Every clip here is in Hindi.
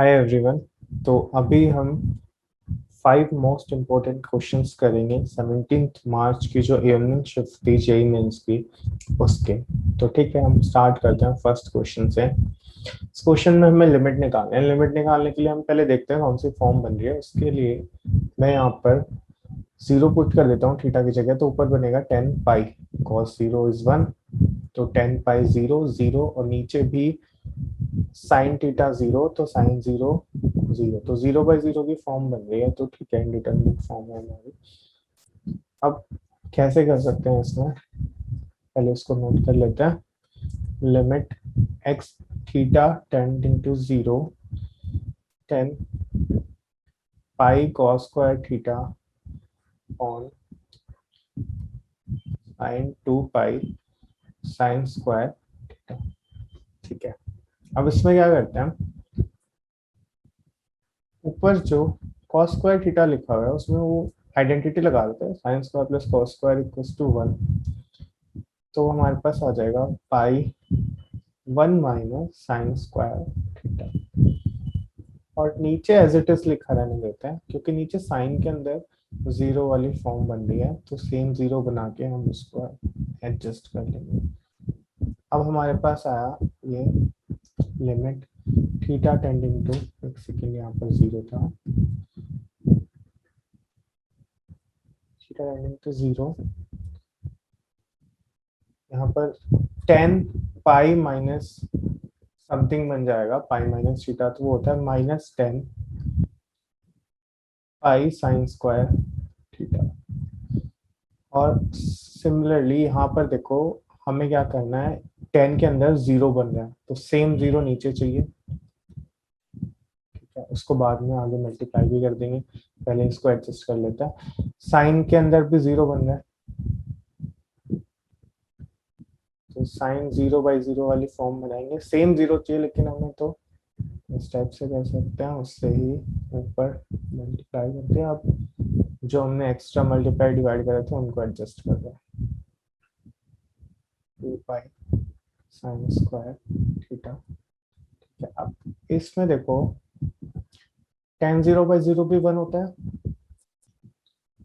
Hi everyone. तो अभी हम 5 मोस्ट इम्पोर्टेंट क्वेश्चंस करेंगे 17 मार्च की जो इवनिंग शिफ्ट थी जेई मेंस की उसके। तो ठीक है, हम स्टार्ट करते हैं फर्स्ट क्वेश्चन से। इस क्वेश्चन में हमें लिमिट निकालनी है। लिमिट निकालने के लिए हम पहले देखते हैं कौन सी फॉर्म बन रही है। उसके लिए मैं यहाँ पर जीरो पुट कर देता हूँ थीटा की जगह, तो ऊपर बनेगा 10 पाई कॉस जीरो इज 1। तो 10 पाई जीरो जीरो, और नीचे भी साइन थीटा जीरो, तो साइन जीरो जीरो, तो 0/0 की फॉर्म बन रही है। तो ठीक है, इंडिटरमिनेट फॉर्म है हमारी। अब कैसे कर सकते हैं इसमें, पहले इसको नोट कर लेते हैं। Limit x theta tending to zero 10 pi cos square theta on sine 2 pi sine square theta. ठीक है, अब इसमें क्या करते हैं, ऊपर जो कॉस स्क्वायर थीटा लिखा हुआ है उसमें वो आइडेंटिटी लगा देते हैं, sine square plus cos square equals to 1। तो हमारे पास आ जाएगा पाई 1 - साइन स्क्वायर थीटा। और नीचे एज इट इज लिखा रहने देते हैं, क्योंकि नीचे साइन के अंदर जीरो वाली फॉर्म बन रही है, तो सेम जीरो बना के हम उसको एडजस्ट कर लेंगे। अब हमारे पास आया ये लिमिट थीटा टेंडिंग टू, एक सेकेंड यहाँ पर जीरो था, थीटा टेंडिंग टू जीरो, यहाँ पर 10 पाई माइनस समथिंग बन जाएगा, पाई माइनस थीटा, तो वो होता है -10 पाई साइन स्क्वायर थीटा। और सिमिलरली यहाँ पर देखो, हमें क्या करना है, 10 के अंदर जीरो बन रहा है, तो सेम जीरो नीचे चाहिए। ठीक है, उसको बाद में आगे मल्टीप्लाई भी कर देंगे, पहले इसको एडजस्ट कर लेते हैं। साइन के अंदर भी जीरो बन रहा है, तो साइन 0/0 वाली फॉर्म बनाएंगे। सेम जीरो चाहिए लेकिन हमें, तो इस टाइप से कर सकते हैं, उससे ही ऊपर मल्टीप्लाई करते हैं। अब जो हमने एक्स्ट्रा मल्टीप्लाई डिवाइड करे थे उनको एडजस्ट कर दें, 2 पाई साइन स्क्वायर थीटा। ठीक है, अब इसमें देखो, tan 0/0 भी 1 होता है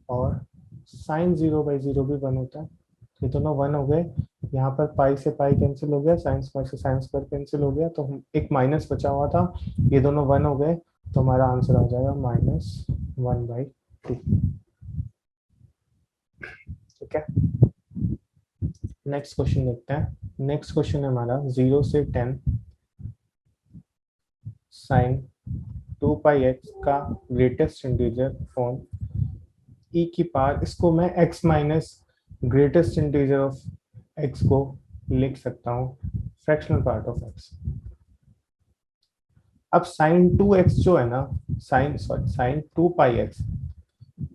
और साइन 0/0 भी 1 होता है। ये दोनों 1 हो गए। यहाँ पर पाई से पाई कैंसिल हो गया, साइन स्क्वायर से साइन स्क्वायर कैंसिल हो गया, तो हम एक माइनस बचा हुआ था, ये दोनों 1 हो गए, तो हमारा आंसर आ जाएगा -1/2। ठीक है, नेक्स्ट क्वेश्चन देखते हैं। नेक्स्ट क्वेश्चन है हमारा 0 से 10 साइन 2 पाई x का ग्रेटेस्ट इंटीजर ऑन ई की पावर, इसको मैं x minus greatest integer of x को लिख सकता हूँ फ्रैक्शनल पार्ट ऑफ x। अब साइन 2x जो है ना, साइन 2 पाई x,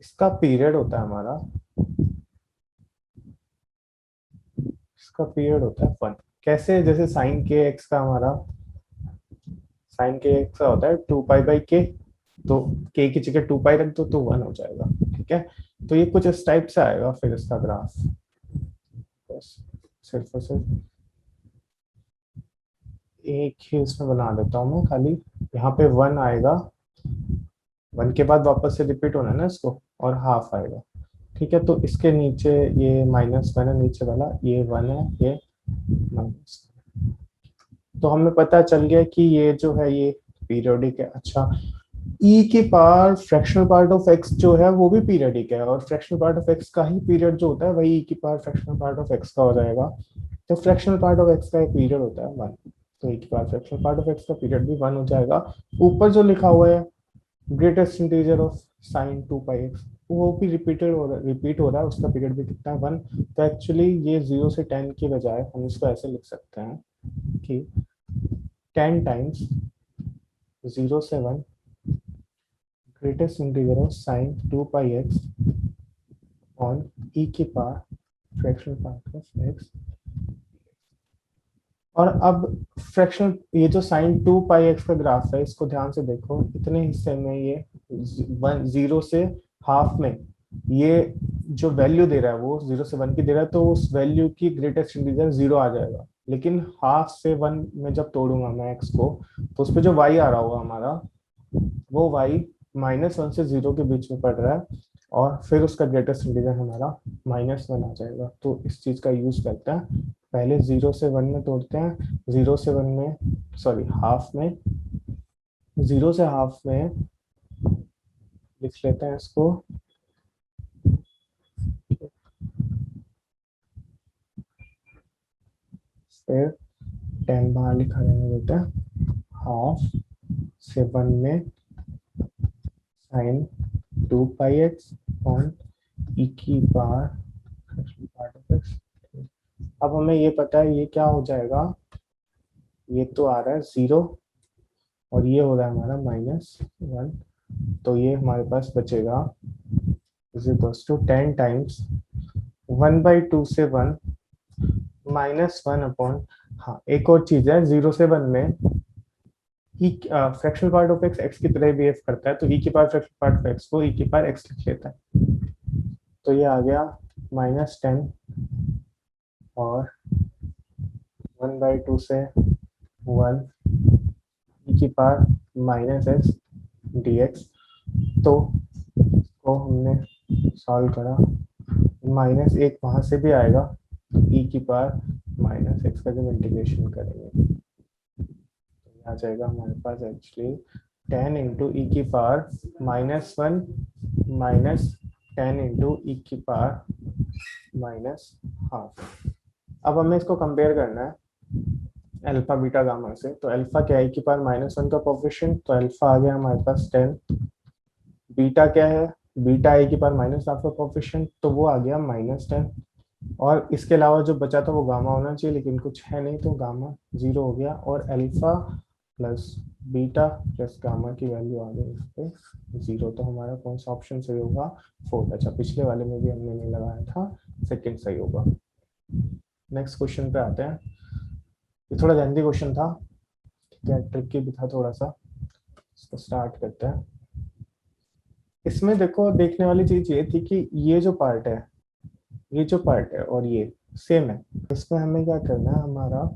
इसका पीरियड होता है हमारा, इसका पीरियड होता है 1। कैसे, जैसे साइन के एक्स का हमारा, साइन के एक्स का होता है 2 पाई/k, तो k की जगह 2 पाई रख दो तो 1 हो जाएगा। ठीक है, तो ये कुछ इस टाइप से आएगा फिर इसका ग्राफ। बस सिर्फ और सिर्फ एक ही इसमें बना देता हूँ मैं खाली, यहाँ पे 1 आएगा, 1 के बाद वापस से रिपीट होना है ना इसको, और हाफ आएगा। ठीक है, तो इसके नीचे ये -1 है, नीचे वाला ये 1 है, ये माइनस। तो हमें पता चल गया कि ये जो है ये पीरियोडिक है। अच्छा, ई की power fractional part of x जो है वो भी पीरियडिक है, और फ्रैक्शनल पार्ट ऑफ एक्स का ही पीरियड जो होता है वही ई की power fractional part of x का हो जाएगा। तो फ्रैक्शनल पार्ट ऑफ एक्स का एक पीरियड होता है 1, तो ई की power fractional part of x का पीरियड भी 1 हो जाएगा। ऊपर जो लिखा हुआ है greatest integer of sine 2 pi x, वो भी रिपीट हो रहा है, उसका पीरियड भी कितना है 1। तो एक्चुअली ये 0 से 10 की बजाय हम इसको ऐसे लिख सकते हैं कि 10 टाइम्स 0 से 1 greatest integer of sine 2 pi x on e की power fractional part of x. और अब फ्रैक्शनल, ये जो साइन 2 पाई x का ग्राफ है, इसको ध्यान से देखो, इतने हिस्से में ये 0 से हाफ में ये जो वैल्यू दे रहा है वो 0 से 1 की दे रहा है, तो उस वैल्यू की ग्रेटेस्ट इंटीजर 0 आ जाएगा। लेकिन हाफ से 1 में जब तोड़ूंगा मैं x को, तो उस पर जो y आ रहा होगा हमारा, वो y -1 से 0 के बीच में पड़ रहा है, और फिर उसका ग्रेटेस्ट इंटीजर हमारा -1 आ जाएगा। तो इस चीज का यूज करते हैं, पहले 0 से 1 में तोड़ते हैं, 0 से 1 में, सॉरी हाफ में, 0 से हाफ में लिख लेते हैं इसको, फिर 10 बाहर लिखा रहने देते हैं, हाफ से 1 में साइन 2πx ऑन ई की पार्ट ऑफ एक्स। अब हमें ये पता है ये क्या हो जाएगा, ये तो आ रहा है 0, और ये हो रहा है हमारा -1, तो ये हमारे पास बचेगा इज इक्वल्स टू 10 टाइम्स 1/2 से 1 -1 अपॉन, हाँ एक और चीज है, 0 से 1 में e fractional part of x x की तरह बिहेव करता है, तो ई की power fractional part of x को ई की पावर एक्स लिख लेता है। तो ये आ गया -10 और 1/2 से 1 ई की पावर -x dx। तो इसको हमने सॉल्व करा, -1 वहां से भी आएगा, तो ई की पावर -x का जब इंटीग्रेशन करेंगे तो आ जाएगा हमारे पास एक्चुअली 10 इंटू ई की पावर -1 माइनस 10 इंटू ई की पावर -हाफ। अब हमें इसको कंपेयर करना है अल्फा बीटा गामा से, तो अल्फा क्या है, ई की पावर -1 का कोफिशिएंट, तो अल्फा आ गया हमारे पास 10, बीटा क्या है, बीटा ए की पावर -हाफ का कोफिशिएंट, तो वो आ गया -10, और इसके अलावा जो बचा था वो गामा होना चाहिए, लेकिन कुछ है नहीं, तो गामा 0 हो गया, और alpha plus beta plus gamma की वैल्यू आ गई इस पे 0। तो हमारा कौन सा ऑप्शन सही होगा, 4। अच्छा, पिछले वाले में भी हमने नहीं लगाया था, सेकंड सही होगा। नेक्स्ट क्वेश्चन पे आते हैं, ये थोड़ा लेंथी क्वेश्चन था, ठीक है, ट्रिकी भी था थोड़ा सा, इसको स्टार्ट करते हैं। इसमें देखो, देखने वाली चीज ये थी कि ये जो पार्ट है, ये जो पार्ट है और ये सेम है, इसमें हमें क्या करना है, हमारा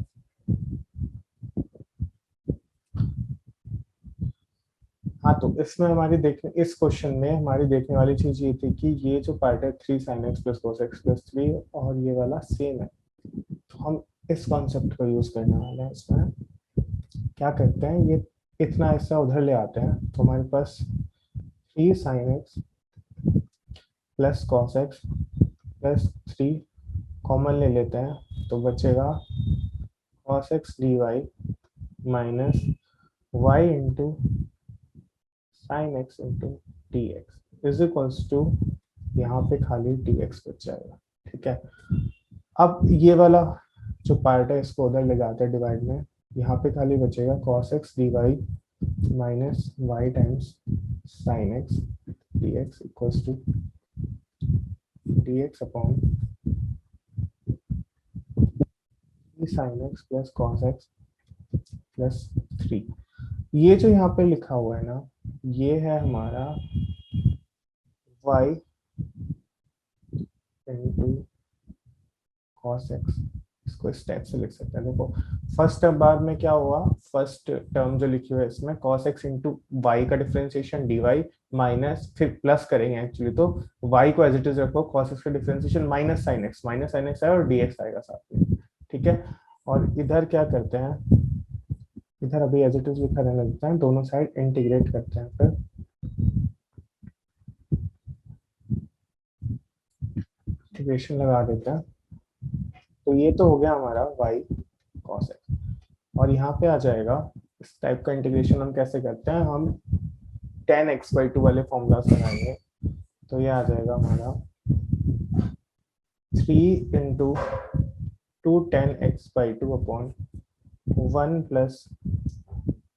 हाँ, तो इसमें हमारी देखने, इस क्वेश्चन में हमारी देखने वाली चीज ये थी कि ये जो पार्ट है 3 sin x plus cos x plus 3, और ये वाला सेम है, तो हम इस कॉन्सेप्ट को यूज करने वाले हैं। इसमें क्या करते हैं, ये इतना हिस्सा उधर ले आते हैं, तो हमारे पास 3 sin x plus cos x plus 3 common ले लेते हैं, तो बचेगा cos x dy minus y into sine x into d x is equals to, यहाँ पे खाली dx बच जाएगा, ठीक है। अब ये वाला जो पार्ट है इसको उधर ले जाते हैं डिवाइड में, यहाँ पे खाली बचेगा cos x dy minus y times sine x dx equals to dx upon sine x plus cos x plus 3। ये जो यहाँ पे लिखा हुआ है ना, ये है हमारा y इंटू कॉस एक्स, इसको इस टाइप से लिख सकते हैं। देखो फर्स्ट बार में क्या हुआ, फर्स्ट टर्म जो लिखी हुई है इसमें cos x इंटू वाई का डिफरेंशिएशन dy माइनस, फिर प्लस करेंगे एक्चुअली, तो y को एज इट इज रखो, cos x का डिफरेंशिएशन माइनस साइन एक्स आएगा और dx आएगा साथ में, ठीक है। और इधर क्या करते हैं, इधर अभी एज इट इज लिखा रहने देते हैं, दोनों साइड इंटीग्रेट करते हैं, फिर इंटीग्रेशन लगा देते हैं, तो ये तो हो गया हमारा y cos x, और यहाँ पे आ जाएगा, इस टाइप का इंटीग्रेशन हम कैसे करते हैं, हम tan x/2 वाले फॉर्मूला लगाएंगे, तो ये आ जाएगा हमारा 3 into 2 tan x/2 upon 1 plus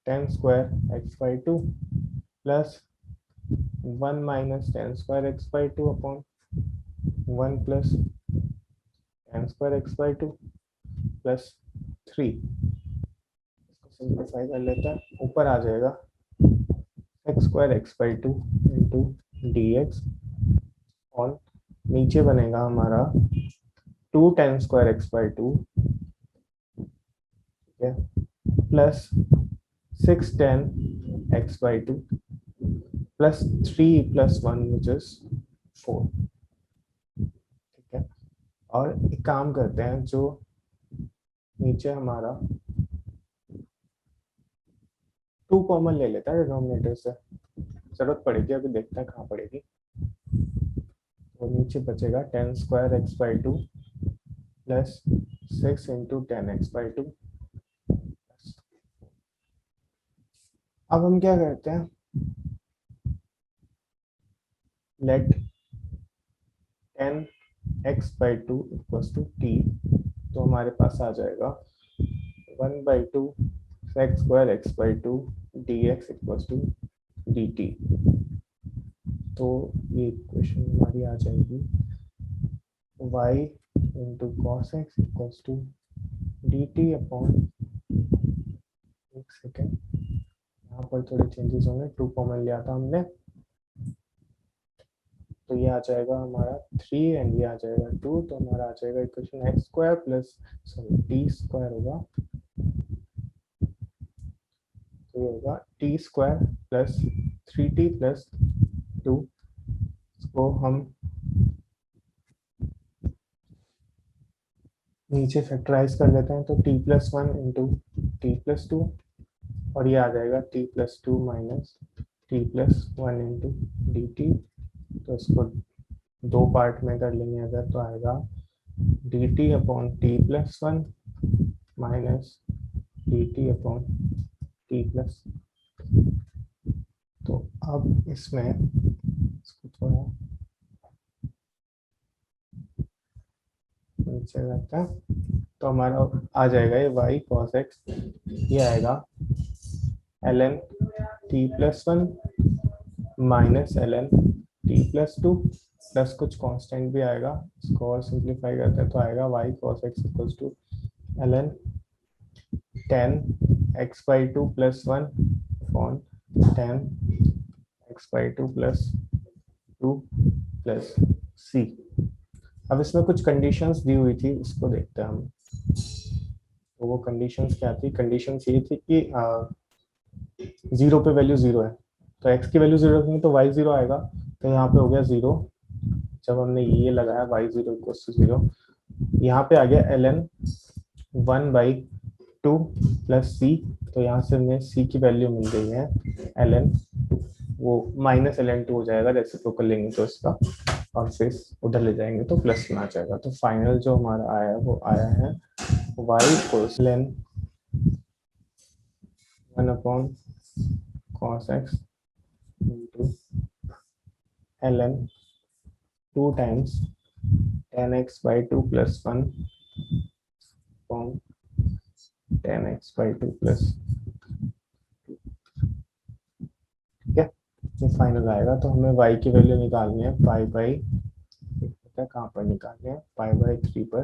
tan square x/2 plus 1 minus tan square x/2 upon 1 plus tan square x/2 plus 3। इसको सिंप्लीफाई कर लेते हैं, ऊपर आ जाएगा x square x/2 into d x, और नीचे बनेगा हमारा 2 tan स्क्वायर x/2 है, plus 610 x by 2 plus 3 plus 1 which is 4। ठीक है, और एक काम करते हैं, जो नीचे हमारा 2 कॉमन ले लेता है डिनोमिनेटर से, जरूरत पड़ेगी अभी, देखते हैं कहाँ पड़ेगी। तो नीचे बचेगा 10 square x by 2 plus 6 into 10 x by 2। अब हम क्या करते हैं, let 10 x by 2 equals to t, तो हमारे पास आ जाएगा 1 by 2 sec square x by 2 d x equals to d t. तो ये इक्वेशन हमारी आ जाएगी y into cos x equals to d t upon, एक सेकेंड, यहाँ पर थोड़े चेंजेस होंगे, 2 कॉमन लिया था हमने, तो ये आ जाएगा हमारा 3 एंड ये आ जाएगा 2, तो हमारा आ जाएगा equation x square plus sorry T square होगा, तो ये होगा T square plus 3t plus 2। इसको हम नीचे फैक्टराइज कर लेते हैं, तो t plus 1 into T plus 2, और ये आ जाएगा t plus 2 minus T plus 1 into D t. तो इसको 2 पार्ट में कर लेंगे अगर, तो आएगा D t upon T plus 1 minus D t upon T plus. तो अब इसमें इसको थोड़ा नीचे रखते हैं, तो हमारा आ जाएगा ये y cos x, ये आएगा ln t plus 1 minus ln t plus 2 plus कुछ कांस्टेंट भी आएगा, इसको और सिंप्लीफाई करते हैं तो आएगा y cos x equals to ln 10 x by 2 plus 1 upon 10 x by 2 plus 2 plus c। अब इसमें कुछ कंडीशंस दी हुई थी, उसको देखते हैं हम। तो वो कंडीशंस क्या थी, कंडीशंस ये थी कि 0 पे वैल्यू 0 है, तो x की वैल्यू 0 रखेंगे तो y 0 आएगा, तो यहाँ पे हो गया 0। जब हमने ये लगाया y 0 इक्वल्स टू 0, यहाँ पे आ गया ln 1 बाई 2 प्लस c, तो यहाँ से हमें c की वैल्यू मिल गई है ln 2, वो माइनस ln 2 हो जाएगा, रेसिप्रोकल लेंगे तो इसका, और फिर उधर ले जाएंगे तो प्लस में आ जाएगा। तो फाइनल जो हमारा आया है वो आया है y equals ln 1 upon cos x into ln 2 times 10x by 2 plus 1 upon 10x by 2 plus 2। ठीक है, ये फाइनल आएगा। तो हमें y की वैल्यू निकालनी है पाई बाई, कहाँ पर निकालनी है, पाई बाई 3 पर।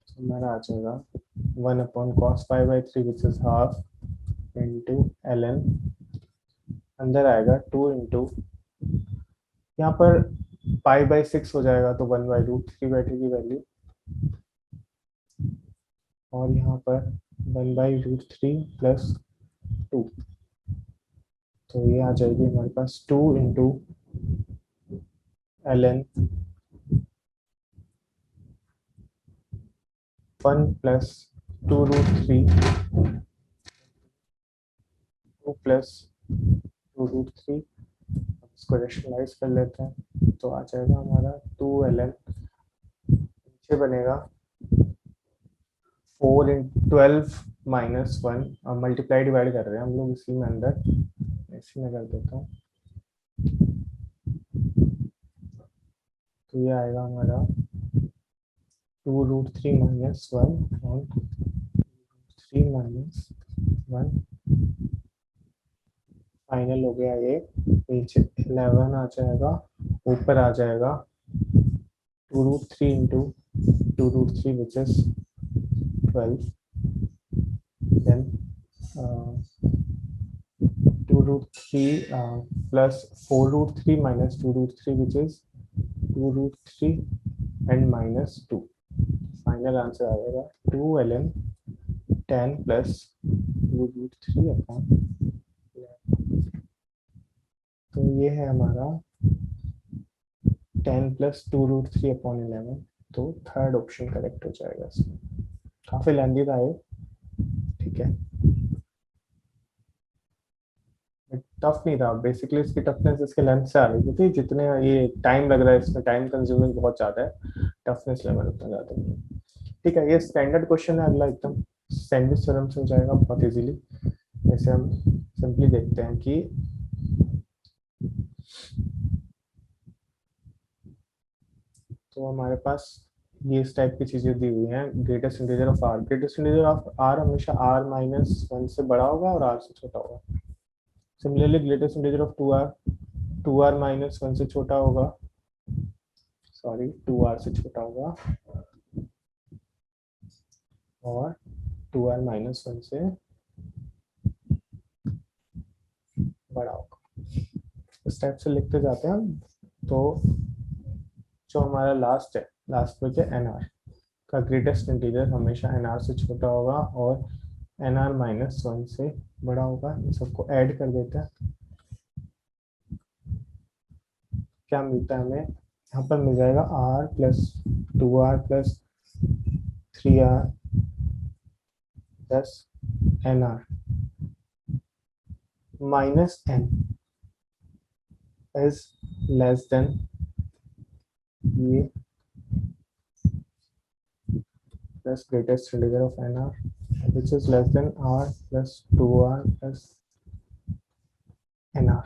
हमारा आ जाएगा 1 upon cos pi by 3 which is half into ln, अंदर आएगा 2 इंटू, यहाँ पर पाई बाई 6 हो जाएगा तो 1 बाई रूट 3 बैठेगी वैल्यू, और यहाँ पर 1 बाई रूट 3 प्लस 2, तो ये आ जाएगी हमारे पास 2 into ln 1 plus 2 root 3 2 plus 2 root 3। इसको रेशनलाइज कर लेते हैं, तो आ जाएगा हमारा 2 ln, नीचे बनेगा 4 इन 12 माइनस 1, और मल्टीप्लाई डिवाइड कर रहे हैं हम लोग इसी में, अंदर इसी में कर देता हूँ, तो ये आएगा हमारा 2 रूट 3 माइनस 1 और 3 माइनस 1। फाइनल हो गया ये, नीचे 11 आ जाएगा, ऊपर आ जाएगा 2 root 3 into 2 root 3 which is 12, then 2 root 3 plus 4 root 3 minus 2 root 3 which is 2 root 3 and minus 2। Final answer आ जाएगा 2 ln 10 प्लस रूट 3 अपॉन, तो ये है हमारा 10 प्लस 2 रूट 3 अपॉन 11, तो थर्ड ऑप्शन करेक्ट हो जाएगा इसमें। काफी लेंदी था ये, ठीक है, टफ नहीं था बेसिकली, इसकी टफनेस इसके लेंथ से आ रही थी, जितने ये टाइम लग रहा है इसमें, टाइम कंज्यूमिंग बहुत ज्यादा है, टफनेस लेवल उतना ज्यादा नहीं है। ठीक है, ये स्टैंडर्ड क्वेश्चन है, अगला एकदम सैंडविच थ्योरम से हो जाएगा बहुत इजीली। जैसे हम सिंपली देखते हैं कि तो हमारे पास ये इस टाइप की चीजें दी हुई हैं, greatest integer of r, greatest integer of r हमेशा आर माइनस 1 से बड़ा होगा और आर से छोटा होगा। Similarly greatest integer of 2r minus 1 से छोटा होगा, सॉरी 2r से छोटा होगा, और 2r माइनस 1 से बड़ा होगा। इस टाइप से लिखते जाते हैं हम। तो जो हमारा लास्ट है, लास्ट में क्या, nr का ग्रेटेस्ट इंटीजर हमेशा nr से छोटा होगा और nr माइनस 1 से बड़ा होगा। इन सबको ऐड कर देते हैं, क्या मिलता है हमें, यहाँ पर मिल जाएगा r plus 2r plus 3r plus nr minus n is less than ये plus greatest integer of nr which is less than r plus 2r plus nr।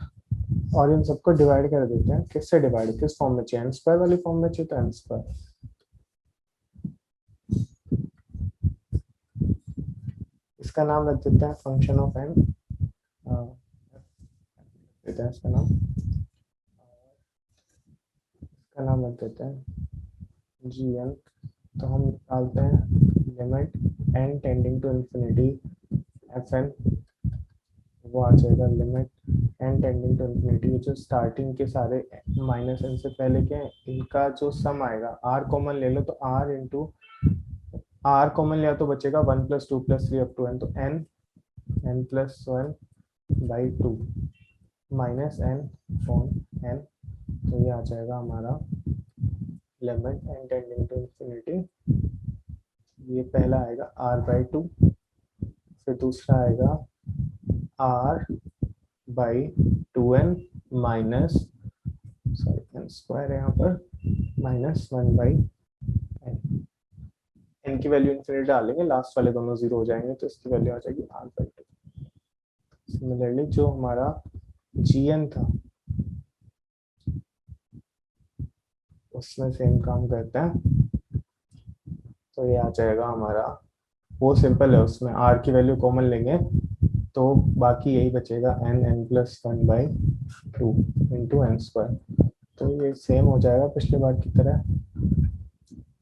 और इन सबको डिवाइड कर देते हैं, किससे डिवाइड, किस फॉर्म में चाहिए, n स्क्वायर वाली फॉर्म में चाहिए तो n स्क्वायर। इसका नाम रख देते हैं फंक्शन ऑफ n, देते हैं इसका नाम, इसका नाम रख देते हैं gn। तो हम निकालते हैं limit n tending to infinity fn, वो आ जाएगा limit n tending to infinity, जो स्टार्टिंग के सारे माइनस n से पहले के हैं, इनका जो सम आएगा, r कॉमन ले लो तो r इंटू r कॉमन लिया तो बचेगा 1 plus 2 plus 3 up to n, तो n plus 1 by 2 minus n फॉन n, तो ये आ जाएगा हमारा limit n tending to infinity. ये पहला आएगा r बाई 2, फिर दूसरा आएगा r by 2n minus, sorry n square है यहाँ पर, माइनस 1 बाई n। n की वैल्यू इंफिनिटी डालेंगे, लास्ट वाले दोनों जीरो हो जाएंगे, तो इसकी वैल्यू आ जाएगी r बाई 2। सिमिलरली जो हमारा gn था उसमें सेम काम करते हैं, तो ये आ जाएगा हमारा, वो सिंपल है, उसमें r की वैल्यू कॉमन लेंगे तो बाकी यही बचेगा n plus 1 by 2 into n square. तो ये सेम हो जाएगा पिछले बार की तरह,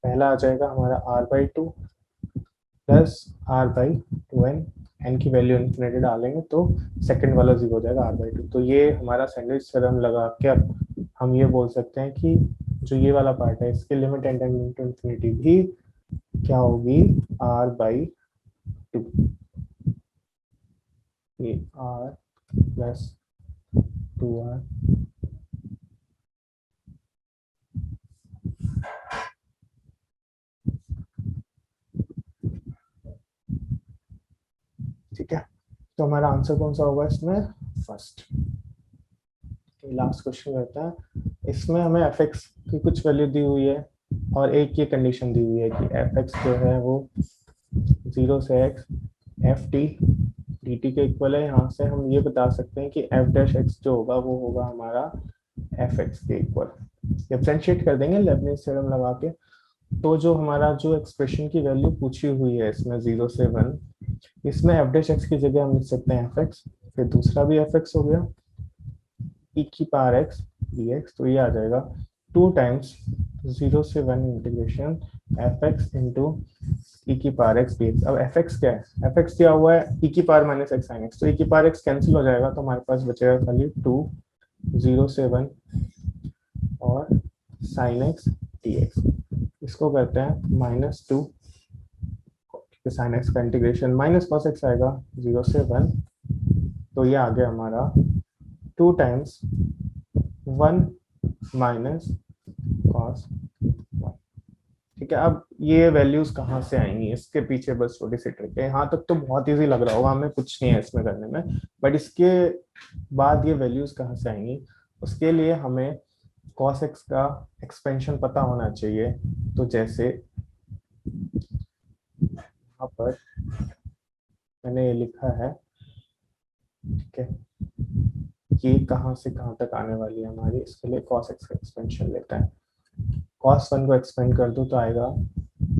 पहला आ जाएगा हमारा r by 2 plus r by 2n, n की वैल्यू इन्फिनिटी डालेंगे तो सेकंड वाला जीरो हो जाएगा r बाई 2। तो ये हमारा सैंडविच थ्योरम लगा के हम ये बोल सकते हैं कि जो ये वाला पार्ट है इसकी limit n tending to infinity भी क्या होगी, r बाई 2, ये r प्लस 2r ठीक है। तो हमारा आंसर कौन सा होगा इसमें, फर्स्ट। लास्ट क्वेश्चन रहता है, इसमें हमें fx की कुछ वैल्यू दी हुई है और एक ये कंडीशन दी हुई है कि fx जो है वो 0 से x ft dt के इक्वल है। यहाँ से हम ये बता सकते हैं कि f डैश x जो होगा वो होगा हमारा fx के इक्वल, डिफरेंशिएट कर देंगे लेबनिज़ थ्योरम लगा के। तो जो हमारा जो एक्सप्रेशन की वैल्यू पूछी हुई है इसमें 0 से 1, इसमें f डैश x की जगह हम लिख सकते हैं fx, फिर दूसरा भी fx हो गया e की पावर x dx, तो ये आ जाएगा 2 टाइम्स 0 से 1 इंटीग्रेशन fx इंटू e की पावर x dx। अब fx क्या है, fx दिया हुआ है e की power minus x sin x, तो e की पावर x कैंसिल हो जाएगा, तो हमारे पास बचेगा खाली 2 0 से 1 और sin x dx। इसको इसको करते हैं -2, साइन एक्स का इंटीग्रेशन माइनस कॉस एक्स आएगा 0 से 1, तो ये आ गया हमारा 2 टाइम्स 1 माइनस कॉस 1। ठीक है, अब ये वैल्यूज कहाँ से आएंगी, इसके पीछे बस छोटी सी ट्रिक है। यहाँ तक तो बहुत इजी लग रहा होगा, हमें कुछ नहीं है इसमें करने में, बट इसके बाद ये वैल्यूज कहाँ से आएंगी, उसके लिए हमें cos x का एक्सपेंशन पता होना चाहिए। तो जैसे यहाँ पर मैंने ये लिखा है, ठीक है, ये कहाँ से कहाँ तक आने वाली है हमारी, इसके लिए cos x का एक्सपेंशन लेते हैं। cos 1 को एक्सपेंड कर दो तो आएगा,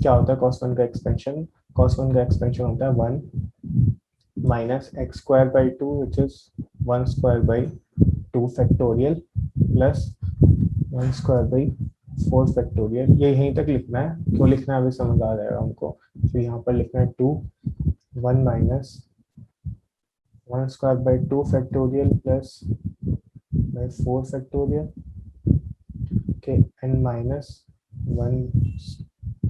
क्या होता है cos 1 का एक्सपेंशन, cos 1 का एक्सपेंशन होता है 1 minus x square by 2 which is 1 square by 2 factorial plus 1 square by 4 factorial. ये यहीं तक लिखना है, क्यों लिखना है अभी समझ आ जाएगा हमको। तो यहाँ पर लिखना है 2 1 minus 1 square by 2 factorial plus by 4 factorial के एन माइनस 1,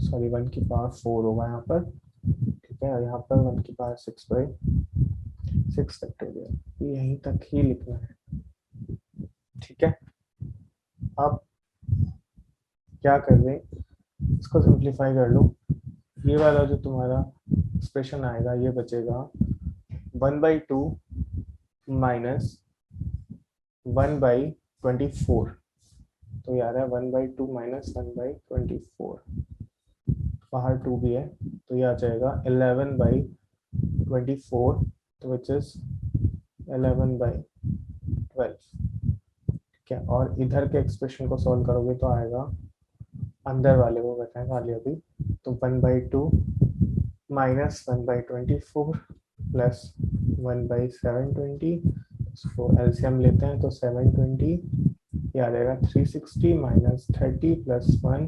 सॉरी 1 की पावर 4 होगा यहाँ पर, ठीक है, और यहाँ पर 1 की पावर 6 बाई 6 फैक्टोरियल, यहीं तक ही लिखना है। ठीक है, अब क्या कर दें, इसको सिंप्लीफाई कर लो। ये वाला जो तुम्हारा एक्सप्रेशन आएगा ये बचेगा 1/2 माइनस 1/24, तो ये आ रहा है 1/2 माइनस 1/24, बाहर 2 भी है तो ये आ जाएगा 11/24, तो विच इज 11/12। ठीक है, और इधर के एक्सप्रेशन को सॉल्व करोगे तो आएगा, अंदर वाले को बताएं खाली अभी, तो 1/2 माइनस 1/24 प्लस 1/720, इसको एलसीएम लेते हैं तो 720, ये आ जाएगा 360 माइनस 30 प्लस 1,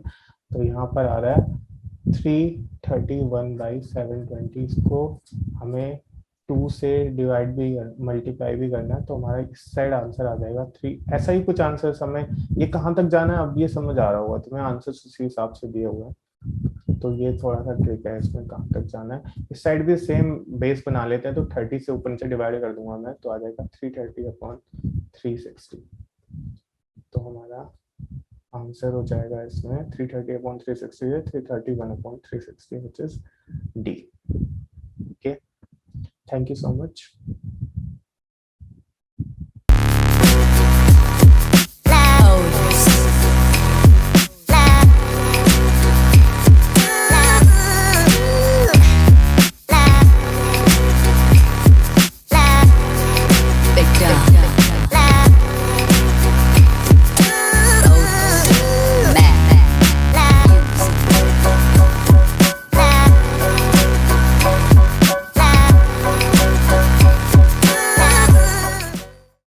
तो यहाँ पर आ रहा है 331/720। इसको हमें 2 से डिवाइड भी मल्टीप्लाई भी करना है, तो हमारा इस साइड आंसर आ जाएगा 3। ऐसा ही कुछ आंसर हमें, ये कहाँ तक जाना है अब ये समझ आ रहा होगा तुम्हें, आंसर उसी हिसाब से दिए हुए हैं। तो ये थोड़ा सा ट्रिक है इसमें, कहाँ तक जाना है। इस साइड भी सेम बेस बना लेते हैं, तो 30 से ऊपर से डिवाइड कर दूंगा मैं, तो आ जाएगा 330/360। तो हमारा आंसर हो जाएगा इसमें 330/360 है 331/360 which is D. Okay, thank you so much.